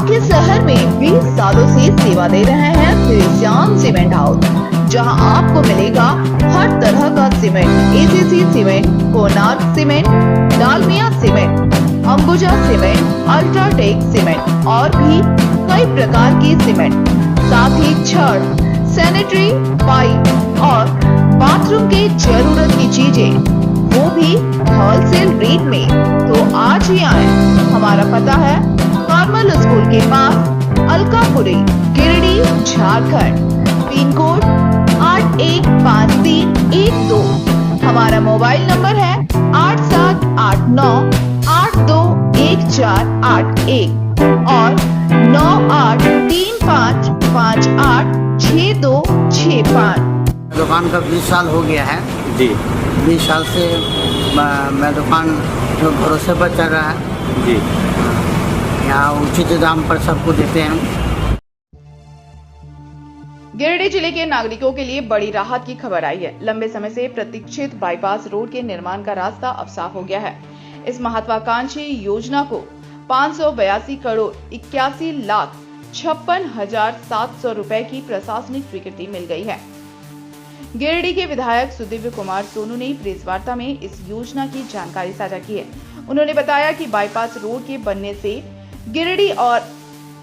आपके शहर में 20 सालों से सेवा दे रहे हैं श्री श्याम सीमेंट हाउस, जहां आपको मिलेगा हर तरह का cement, ACC cement, Konark cement, Dalmia cement, Ambuja cement, UltraTech cement और भी कई प्रकार की सीमेंट, साथ ही छड़, सैनिटरी पाइप और बाथरूम की जरूरत की चीजें, वो भी होलसेल रेट में। तो आज ही आए। हमारा पता है नॉर्मल स्कूल के पास, अलकापुरी, गिरिडीह, झारखंड। Pin code 815312। हमारा मोबाइल नंबर है 8789821481 और 9835586265। दुकान का 20 साल हो गया है जी 20 साल से मैं दुकान जो भरोसे पर चल रहा है। जी यहाँ उचित दाम पर सबको देते हैं। गिरिडीह जिले के नागरिकों के लिए बड़ी राहत की खबर आई है। लंबे समय से प्रतीक्षित बाईपास रोड के निर्माण का रास्ता अब साफ हो गया है। इस महत्वाकांक्षी योजना को 582 करोड़ 81,56,700 रुपए की प्रशासनिक स्वीकृति मिल गई है। गिरिडीह के विधायक सुदिव्य कुमार सोनू ने प्रेस वार्ता में इस योजना की जानकारी साझा की है। उन्होंने बताया कि बाईपास रोड के बनने से गिरिडीह और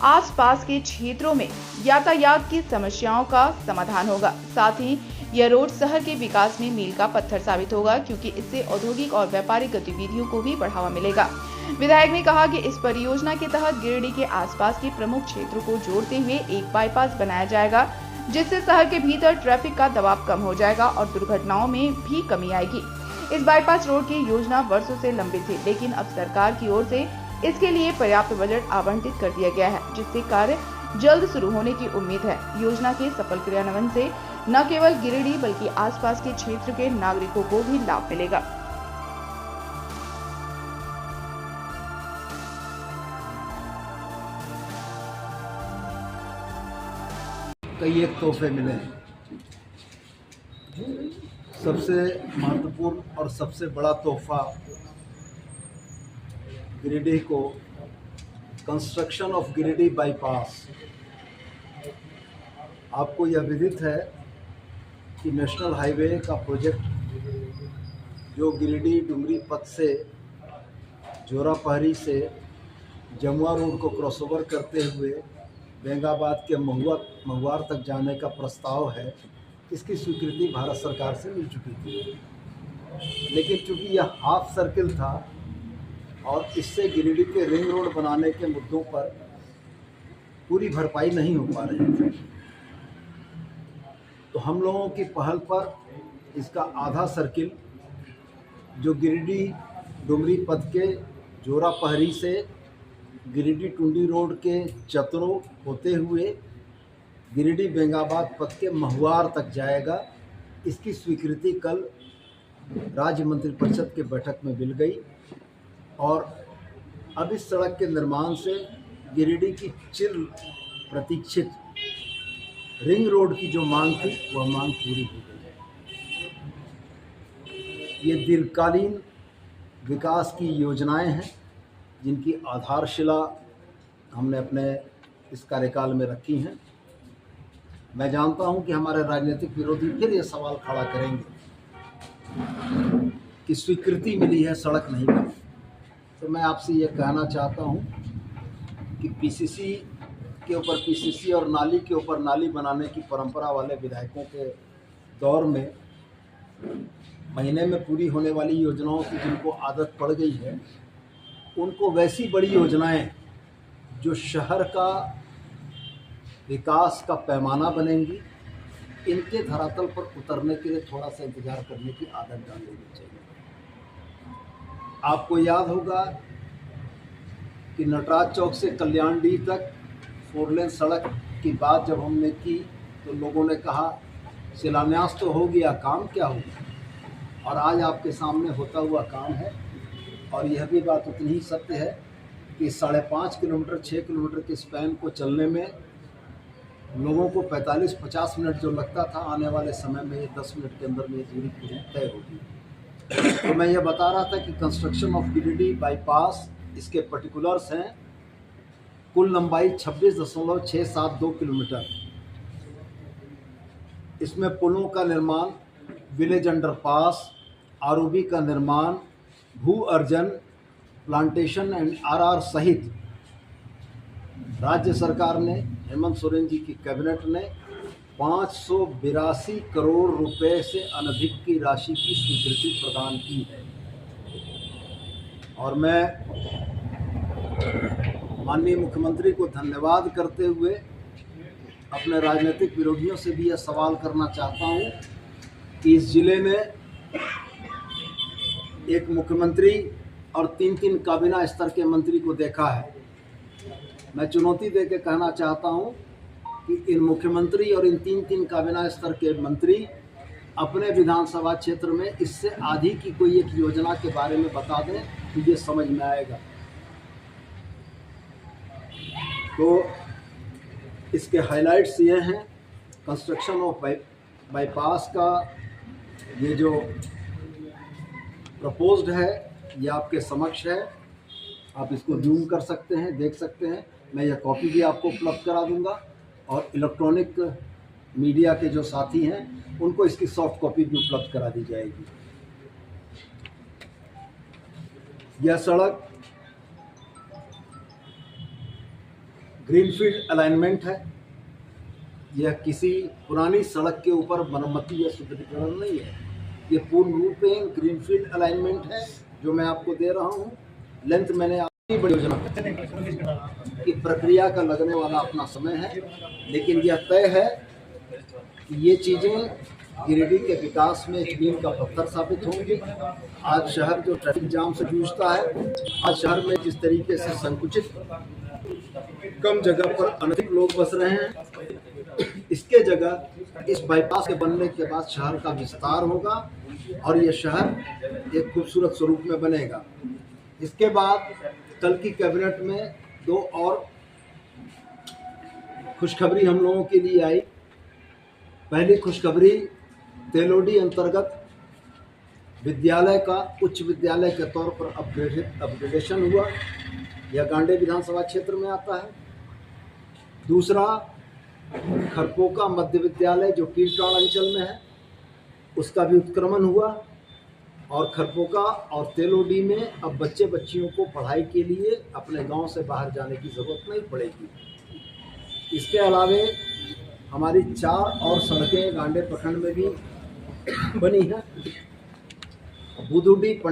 आसपास के क्षेत्रों में यातायात की समस्याओं का समाधान होगा। साथ ही यह रोड शहर के विकास में मील का पत्थर साबित होगा, क्योंकि इससे औद्योगिक और व्यापारिक गतिविधियों को भी बढ़ावा मिलेगा। विधायक ने कहा कि इस परियोजना के तहत गिरिडीह के आसपास के प्रमुख क्षेत्रों को जोड़ते हुए एक बाईपास बनाया जाएगा, जिससे शहर के भीतर ट्रैफिक का दबाव कम हो जाएगा और दुर्घटनाओं में भी कमी आएगी। इस बाईपास रोड की योजना वर्षों से लंबित थी, लेकिन अब सरकार की ओर से इसके लिए पर्याप्त बजट आवंटित कर दिया गया है, जिससे कार्य जल्द शुरू होने की उम्मीद है। योजना के सफल क्रियान्वयन से न केवल गिरिडीह बल्कि आसपास के क्षेत्र के नागरिकों को भी लाभ मिलेगा। कई एक तोहफे मिले हैं। सबसे महत्वपूर्ण और सबसे बड़ा तोहफा गिरिडीह को कंस्ट्रक्शन ऑफ गिरिडीह बाईपास। आपको यह विदित है कि नेशनल हाईवे का प्रोजेक्ट जो गिरिडीह डुमरी पथ से जोरापहरी से जमुआ रोड को क्रॉसओवर करते हुए बेंगाबाद के महुआर तक जाने का प्रस्ताव है, इसकी स्वीकृति भारत सरकार से मिल चुकी थी। लेकिन चूंकि यह हाफ सर्किल था और इससे गिरिडीह के रिंग रोड बनाने के मुद्दों पर पूरी भरपाई नहीं हो पा रही थी, तो हम लोगों की पहल पर इसका आधा सर्किल जो गिरिडीह डुमरी पथ के जोरापहरी से गिरिडीह टुंडी रोड के चतरो होते हुए गिरिडीह बेंगाबाद पथ के महुआर तक जाएगा। इसकी स्वीकृति कल राज्य मंत्रिपरिषद के बैठक में मिल गई और अब इस सड़क के निर्माण से गिरिडीह की चिर प्रतीक्षित रिंग रोड की जो मांग थी वह मांग पूरी हो गई है। ये दीर्घकालीन विकास की योजनाएं हैं जिनकी आधारशिला हमने अपने इस कार्यकाल में रखी हैं। मैं जानता हूं कि हमारे राजनीतिक विरोधी फिर ये सवाल खड़ा करेंगे कि स्वीकृति मिली है, सड़क नहीं बनी। तो मैं आपसे ये कहना चाहता हूं कि पीसीसी के ऊपर पीसीसी और नाली के ऊपर नाली बनाने की परंपरा वाले विधायकों के दौर में महीने में पूरी होने वाली योजनाओं की जिनको आदत पड़ गई है, उनको वैसी बड़ी योजनाएं जो शहर का विकास का पैमाना बनेंगी, इनके धरातल पर उतरने के लिए थोड़ा सा इंतजार करने की आदत डाल लेनी चाहिए। आपको याद होगा कि नटराज चौक से कल्याणडीह तक 4 लेन सड़क की बात जब हमने की तो लोगों ने कहा शिलान्यास तो हो गया, काम क्या होगा। और आज आपके सामने होता हुआ काम है। और यह भी बात उतनी ही सत्य है कि 5.5 किलोमीटर 6 किलोमीटर के स्पैन को चलने में लोगों को 45-50 मिनट जो लगता था, आने वाले समय में ये 10 मिनट के अंदर में दूरी पूरी तय होगी। तो मैं ये बता रहा था कि कंस्ट्रक्शन ऑफ गिरिडीह बाईपास, इसके पर्टिकुलर्स हैं। कुल लंबाई 26.672 किलोमीटर। इसमें पुलों का निर्माण, विलेज अंडरपास, आरओबी का निर्माण, भू अर्जन, प्लांटेशन एंड आरआर सहित राज्य सरकार ने, हेमंत सोरेन जी की कैबिनेट ने 582 करोड़ रुपए से अनधिक की राशि की स्वीकृति प्रदान की है। और मैं माननीय मुख्यमंत्री को धन्यवाद करते हुए अपने राजनीतिक विरोधियों से भी यह सवाल करना चाहता हूं कि इस जिले में एक मुख्यमंत्री और 3 काबीना स्तर के मंत्री को देखा है। मैं चुनौती देकर कहना चाहता हूं कि इन मुख्यमंत्री और इन 3 काबीना स्तर के मंत्री अपने विधानसभा क्षेत्र में इससे आधी की कोई एक योजना के बारे में बता दें तो ये समझ में आएगा। तो इसके हाइलाइट्स ये हैं, कंस्ट्रक्शन ऑफ बाईपास का ये जो प्रपोज्ड है ये आपके समक्ष है। आप इसको जूम कर सकते हैं, देख सकते हैं। मैं यह कॉपी भी आपको उपलब्ध करा दूंगा और इलेक्ट्रॉनिक मीडिया के जो साथी हैं उनको इसकी सॉफ्ट कॉपी भी उपलब्ध करा दी जाएगी। यह सड़क ग्रीनफील्ड अलाइनमेंट है। यह किसी पुरानी सड़क के ऊपर मरम्मती या सुदृढ़ीकरण नहीं है। ये पूर्ण रूप में ग्रीनफील्ड अलाइनमेंट है जो मैं आपको दे रहा हूँ। लेंथ मैंने आपकी बड़ी योजना की प्रक्रिया का लगने वाला अपना समय है, लेकिन यह तय है कि ये चीज़ें गिरिडीह के विकास में एक मील का पत्थर साबित होंगी। आज शहर जो ट्रैफिक जाम से जूझता है, आज शहर में जिस तरीके से संकुचित कम जगह पर अनधिक लोग बस रहे हैं, इसके जगह इस बाईपास के बनने के बाद शहर का विस्तार होगा और ये शहर एक खूबसूरत स्वरूप में बनेगा। इसके बाद कल की कैबिनेट में 2 और खुशखबरी हम लोगों के लिए आई। पहली खुशखबरी, तेलोडी अंतर्गत विद्यालय का उच्च विद्यालय के तौर पर अपग्रेडेशन हुआ। यह गांडे विधानसभा क्षेत्र में आता है। दूसरा, खरपोका मध्य विद्यालय जो कीरटाड़ अंचल में है उसका भी उत्क्रमण हुआ और खरपोका और तेलोडी में अब बच्चे बच्चियों को पढ़ाई के लिए अपने गांव से बाहर जाने की ज़रूरत नहीं पड़ेगी। इसके अलावे हमारी 4 और सड़कें गांडे प्रखंड में भी बनी हैं। बुदुडी